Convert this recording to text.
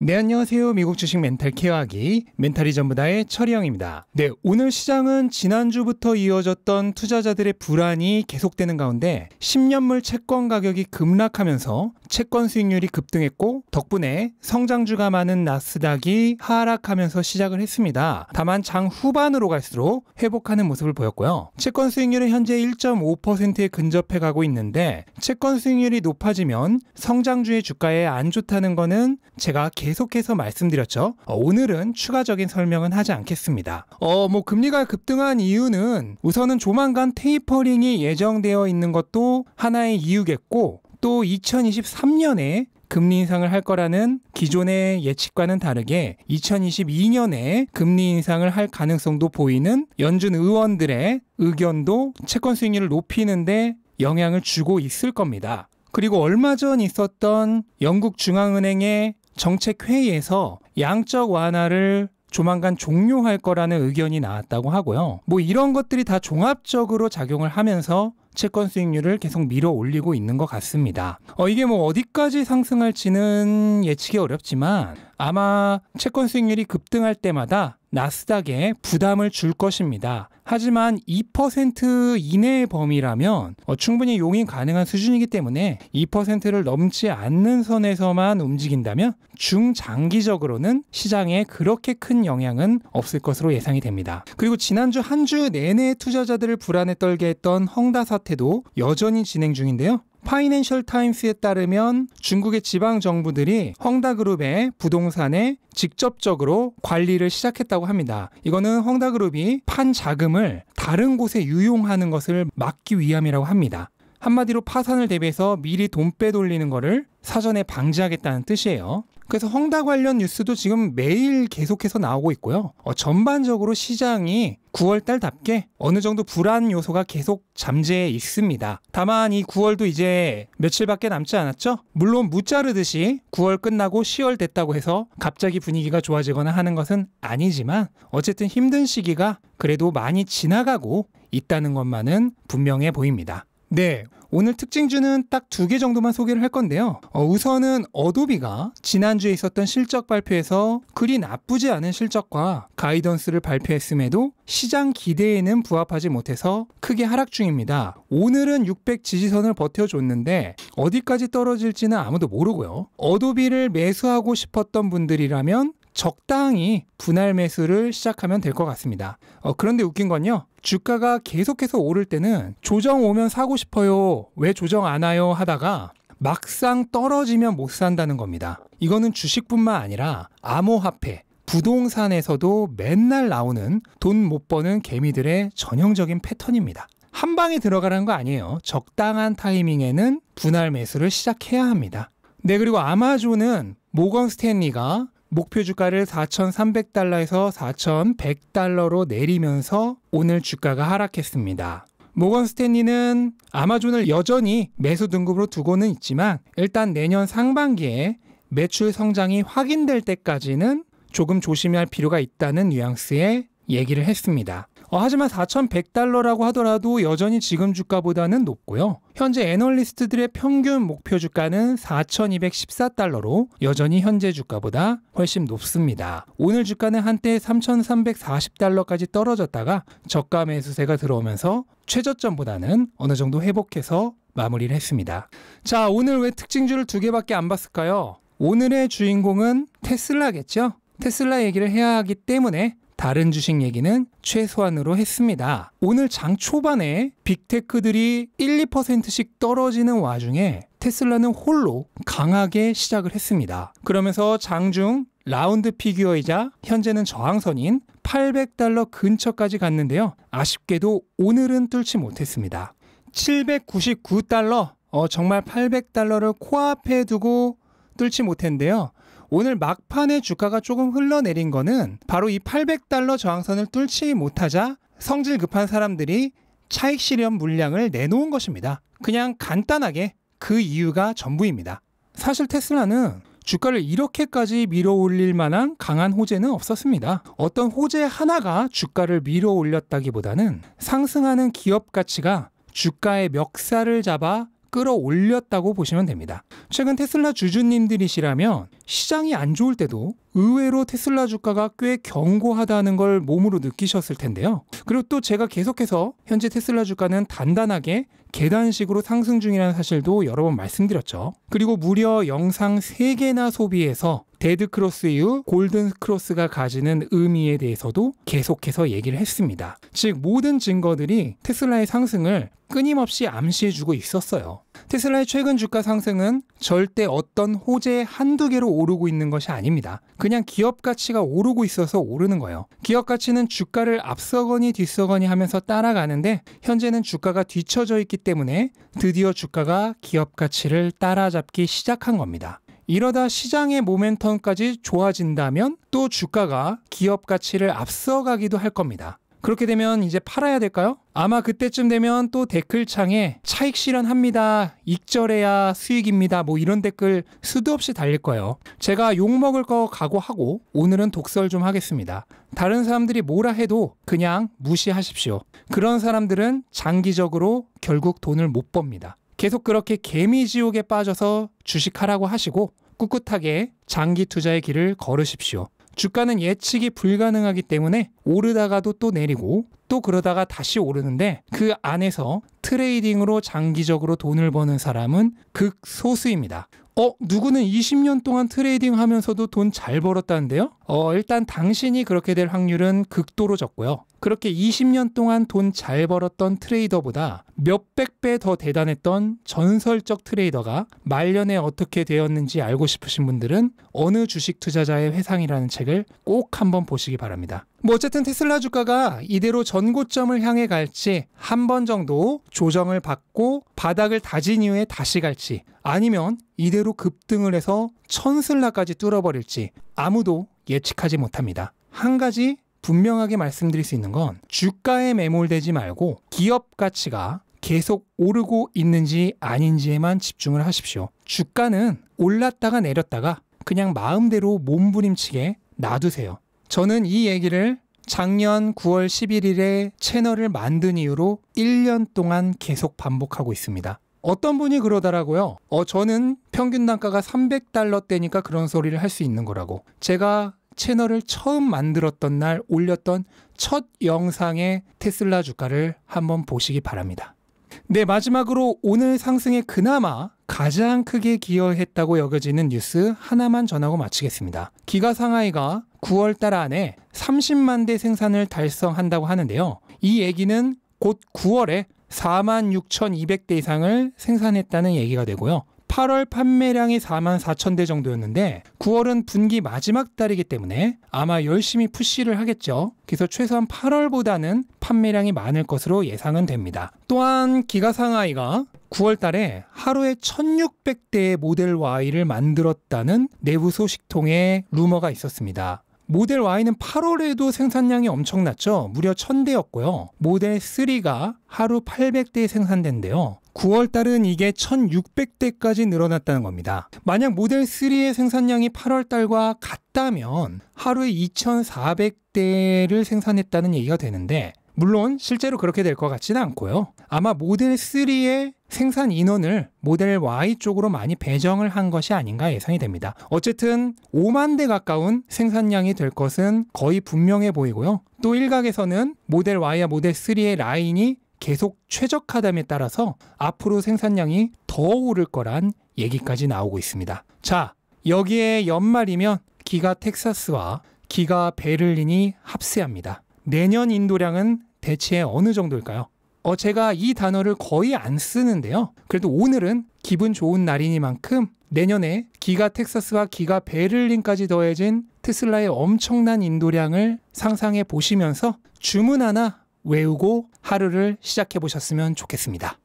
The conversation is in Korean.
네, 안녕하세요. 미국 주식 멘탈 케어하기 멘탈이 전부다의 철이형입니다. 네, 오늘 시장은 지난주부터 이어졌던 투자자들의 불안이 계속되는 가운데 10년물 채권 가격이 급락하면서 채권 수익률이 급등했고 덕분에 성장주가 많은 나스닥이 하락하면서 시작을 했습니다. 다만 장 후반으로 갈수록 회복하는 모습을 보였고요. 채권 수익률은 현재 1.5%에 근접해 가고 있는데 채권 수익률이 높아지면 성장주의 주가에 안 좋다는 거는 제가 계속해서 말씀드렸죠. 오늘은 추가적인 설명은 하지 않겠습니다. 금리가 급등한 이유는 우선은 조만간 테이퍼링이 예정되어 있는 것도 하나의 이유겠고, 또 2023년에 금리 인상을 할 거라는 기존의 예측과는 다르게 2022년에 금리 인상을 할 가능성도 보이는 연준 의원들의 의견도 채권 수익률을 높이는데 영향을 주고 있을 겁니다. 그리고 얼마 전 있었던 영국 중앙은행의 정책회의에서 양적 완화를 조만간 종료할 거라는 의견이 나왔다고 하고요. 이런 것들이 다 종합적으로 작용을 하면서 채권 수익률을 계속 밀어 올리고 있는 것 같습니다. 이게 어디까지 상승할지는 예측이 어렵지만 아마 채권 수익률이 급등할 때마다 나스닥에 부담을 줄 것입니다. 하지만 2% 이내의 범위라면 충분히 용인 가능한 수준이기 때문에 2%를 넘지 않는 선에서만 움직인다면 중장기적으로는 시장에 그렇게 큰 영향은 없을 것으로 예상이 됩니다. 그리고 지난주 한 주 내내 투자자들을 불안에 떨게 했던 헝다 사태도 여전히 진행 중인데요. 파이낸셜 타임스에 따르면 중국의 지방 정부들이 헝다그룹의 부동산에 직접적으로 관리를 시작했다고 합니다. 이거는 헝다그룹이 판 자금을 다른 곳에 유용하는 것을 막기 위함이라고 합니다. 한마디로 파산을 대비해서 미리 돈 빼돌리는 것을 사전에 방지하겠다는 뜻이에요. 그래서 헝다 관련 뉴스도 지금 매일 계속해서 나오고 있고요. 전반적으로 시장이 9월달답게 어느 정도 불안 요소가 계속 잠재해 있습니다. 다만 이 9월도 이제 며칠밖에 남지 않았죠? 물론 무자르듯이 9월 끝나고 10월 됐다고 해서 갑자기 분위기가 좋아지거나 하는 것은 아니지만 어쨌든 힘든 시기가 그래도 많이 지나가고 있다는 것만은 분명해 보입니다. 네, 오늘 특징주는 딱 2개 정도만 소개를 할 건데요. 우선은 어도비가 지난주에 있었던 실적 발표에서 그리 나쁘지 않은 실적과 가이던스를 발표했음에도 시장 기대에는 부합하지 못해서 크게 하락 중입니다. 오늘은 600 지지선을 버텨줬는데 어디까지 떨어질지는 아무도 모르고요. 어도비를 매수하고 싶었던 분들이라면 적당히 분할 매수를 시작하면 될 것 같습니다. 그런데 웃긴 건요. 주가가 계속해서 오를 때는 조정 오면 사고 싶어요. 왜 조정 안 와요? 하다가 막상 떨어지면 못 산다는 겁니다. 이거는 주식뿐만 아니라 암호화폐, 부동산에서도 맨날 나오는 돈 못 버는 개미들의 전형적인 패턴입니다. 한 방에 들어가라는 거 아니에요. 적당한 타이밍에는 분할 매수를 시작해야 합니다. 네, 그리고 아마존은 모건 스탠리가 목표 주가를 4,300달러에서 4,100달러로 내리면서 오늘 주가가 하락했습니다. 모건 스탠리는 아마존을 여전히 매수 등급으로 두고는 있지만 일단 내년 상반기에 매출 성장이 확인될 때까지는 조금 조심해야 할 필요가 있다는 뉘앙스의 얘기를 했습니다. 하지만 4,100달러라고 하더라도 여전히 지금 주가보다는 높고요. 현재 애널리스트들의 평균 목표 주가는 4,214달러로 여전히 현재 주가보다 훨씬 높습니다. 오늘 주가는 한때 3,340달러까지 떨어졌다가 저가 매수세가 들어오면서 최저점보다는 어느 정도 회복해서 마무리를 했습니다. 자, 오늘 왜 특징주를 2개밖에 안 봤을까요? 오늘의 주인공은 테슬라겠죠? 테슬라 얘기를 해야 하기 때문에 다른 주식 얘기는 최소한으로 했습니다. 오늘 장 초반에 빅테크들이 1, 2%씩 떨어지는 와중에 테슬라는 홀로 강하게 시작을 했습니다. 그러면서 장중 라운드 피규어이자 현재는 저항선인 800달러 근처까지 갔는데요. 아쉽게도 오늘은 뚫지 못했습니다. 799달러, 정말 800달러를 코앞에 두고 뚫지 못했는데요. 오늘 막판에 주가가 조금 흘러내린 거는 바로 이 800달러 저항선을 뚫지 못하자 성질 급한 사람들이 차익 실현 물량을 내놓은 것입니다. 그냥 간단하게 그 이유가 전부입니다. 사실 테슬라는 주가를 이렇게까지 밀어 올릴 만한 강한 호재는 없었습니다. 어떤 호재 하나가 주가를 밀어 올렸다기보다는 상승하는 기업 가치가 주가의 멱살을 잡아 끌어올렸다고 보시면 됩니다. 최근 테슬라 주주님들이시라면 시장이 안 좋을 때도 의외로 테슬라 주가가 꽤 견고하다는 걸 몸으로 느끼셨을 텐데요. 그리고 또 제가 계속해서 현재 테슬라 주가는 단단하게 계단식으로 상승 중이라는 사실도 여러 번 말씀드렸죠. 그리고 무려 영상 3개나 소비해서 데드크로스 이후 골든크로스가 가지는 의미에 대해서도 계속해서 얘기를 했습니다. 즉 모든 증거들이 테슬라의 상승을 끊임없이 암시해주고 있었어요. 테슬라의 최근 주가 상승은 절대 어떤 호재 한두 개로 오르고 있는 것이 아닙니다. 그냥 기업 가치가 오르고 있어서 오르는 거예요. 기업 가치는 주가를 앞서거니 뒤서거니 하면서 따라가는데 현재는 주가가 뒤처져 있기 때문에 드디어 주가가 기업 가치를 따라잡기 시작한 겁니다. 이러다 시장의 모멘텀까지 좋아진다면 또 주가가 기업 가치를 앞서가기도 할 겁니다. 그렇게 되면 이제 팔아야 될까요? 아마 그때쯤 되면 또 댓글창에 차익 실현합니다. 익절해야 수익입니다. 뭐 이런 댓글 수도 없이 달릴 거예요. 제가 욕먹을 거 각오하고 오늘은 독설 좀 하겠습니다. 다른 사람들이 뭐라 해도 그냥 무시하십시오. 그런 사람들은 장기적으로 결국 돈을 못 법니다. 계속 그렇게 개미지옥에 빠져서 주식하라고 하시고 꿋꿋하게 장기 투자의 길을 걸으십시오. 주가는 예측이 불가능하기 때문에 오르다가도 또 내리고 또 그러다가 다시 오르는데 그 안에서 트레이딩으로 장기적으로 돈을 버는 사람은 극소수입니다. 누구는 20년 동안 트레이딩 하면서도 돈 잘 벌었다는데요? 일단 당신이 그렇게 될 확률은 극도로 적고요. 그렇게 20년 동안 돈 잘 벌었던 트레이더보다 몇백 배 더 대단했던 전설적 트레이더가 말년에 어떻게 되었는지 알고 싶으신 분들은 어느 주식 투자자의 회상이라는 책을 꼭 한번 보시기 바랍니다. 어쨌든 테슬라 주가가 이대로 전고점을 향해 갈지 한 번 정도 조정을 받고 바닥을 다진 이후에 다시 갈지 아니면 이대로 급등을 해서 천슬라까지 뚫어버릴지 아무도 예측하지 못합니다. 한 가지 분명하게 말씀드릴 수 있는 건 주가에 매몰되지 말고 기업 가치가 계속 오르고 있는지 아닌지에만 집중을 하십시오. 주가는 올랐다가 내렸다가 그냥 마음대로 몸부림치게 놔두세요. 저는 이 얘기를 작년 9월 11일에 채널을 만든 이후로 1년 동안 계속 반복하고 있습니다. 어떤 분이 그러더라고요. 저는 평균 단가가 $300대니까 그런 소리를 할 수 있는 거라고. 제가 채널을 처음 만들었던 날 올렸던 첫 영상의 테슬라 주가를 한번 보시기 바랍니다. 네, 마지막으로 오늘 상승에 그나마 가장 크게 기여했다고 여겨지는 뉴스 하나만 전하고 마치겠습니다. 기가 상하이가 9월달 안에 30만 대 생산을 달성한다고 하는데요. 이 얘기는 곧 9월에 46,200대 이상을 생산했다는 얘기가 되고요. 8월 판매량이 44,000대 정도였는데 9월은 분기 마지막 달이기 때문에 아마 열심히 푸시를 하겠죠. 그래서 최소한 8월보다는 판매량이 많을 것으로 예상은 됩니다. 또한 기가상하이가 9월 달에 하루에 1600대의 모델 Y를 만들었다는 내부 소식통에 루머가 있었습니다. 모델 Y는 8월에도 생산량이 엄청났죠. 무려 1000대였고요. 모델 3가 하루 800대 생산된대요. 9월 달은 이게 1600대까지 늘어났다는 겁니다. 만약 모델 3의 생산량이 8월 달과 같다면 하루에 2400대를 생산했다는 얘기가 되는데 물론 실제로 그렇게 될 것 같지는 않고요. 아마 모델 3의 생산 인원을 모델 Y 쪽으로 많이 배정을 한 것이 아닌가 예상이 됩니다. 어쨌든 5만 대 가까운 생산량이 될 것은 거의 분명해 보이고요. 또 일각에서는 모델 Y와 모델 3의 라인이 계속 최적화됨에 따라서 앞으로 생산량이 더 오를 거란 얘기까지 나오고 있습니다. 자, 여기에 연말이면 기가 텍사스와 기가 베를린이 합세합니다. 내년 인도량은 대체 어느 정도일까요? 제가 이 단어를 거의 안 쓰는데요. 그래도 오늘은 기분 좋은 날이니만큼 내년에 기가 텍사스와 기가 베를린까지 더해진 테슬라의 엄청난 인도량을 상상해 보시면서 주문 하나 외우고 하루를 시작해 보셨으면 좋겠습니다.